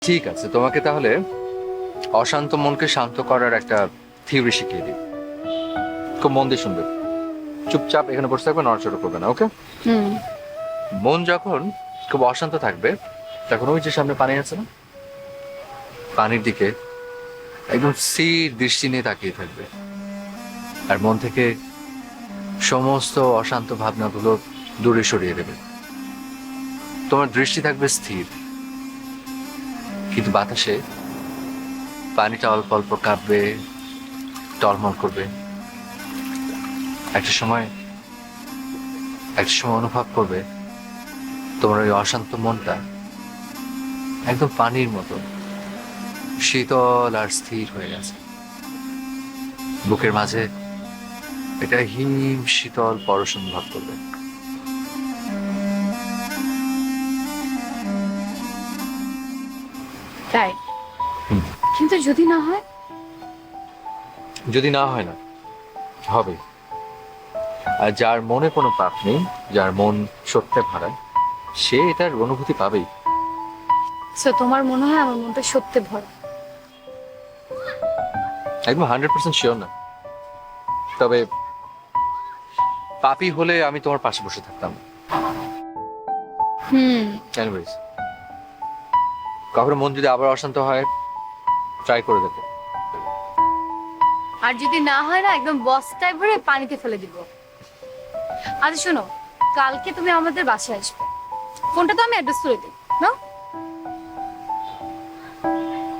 ঠিক আছে, তোমাকে তাহলে অশান্ত মনকে শান্ত করার একটা থিওরি শিখিয়ে দিই। খুব মন দিয়ে শুনবে। চুপচাপ এখানে বসে থাকবে, নড়াচড়া করবে না, ওকে? হুম। মন যখন খুব অশান্ত থাকবে তখন ওই যে সামনে পানি আছে না, পানির দিকে একদম স্থির দৃষ্টি নিয়ে তাকিয়ে থাকবে। আর মন থেকে সমস্ত অশান্ত ভাবনাগুলো দূরে সরিয়ে দেবে। তোমার দৃষ্টি থাকবে স্থির, কিন্তু বাতাসে পানিটা অল্প অল্প কাঁপবে, টলমল করবে। একটা সময় একটা সময় অনুভব করবে তোমার ওই অশান্ত মনটা একদম পানির মতো শীতল আর স্থির হয়ে গেছে। বুকের মাঝে এটা হিম শীতল পরশ অনুভব করবে। তাই? হুম। কিন্তু যদি না হয়? যদি না হয় না, হবে। আর যার মনে কোনো পাপ নেই, যার মন সত্যে ভরা, সে এটার অনুভূতি পাবেই। সো তোমার মনে হয় আমার মনটা সত্যি ভরা? একদম 100% শিওর না, তবে পাপী হলে আমি তোমার পাশে বসে থাকতাম। হুম। এনিওয়েজ, কখনো মন যদি আবার অশান্ত হয়, ট্রাই করে দেখো। আর যদি না হয় না, একদম বস্তায় ভরে পানিতে ফেলে দিব। আচ্ছা শোনো, কালকে তুমি আমাদের বাসায় আসবে। ফোনটা তো আমি অ্যাড্রেস করে দিই।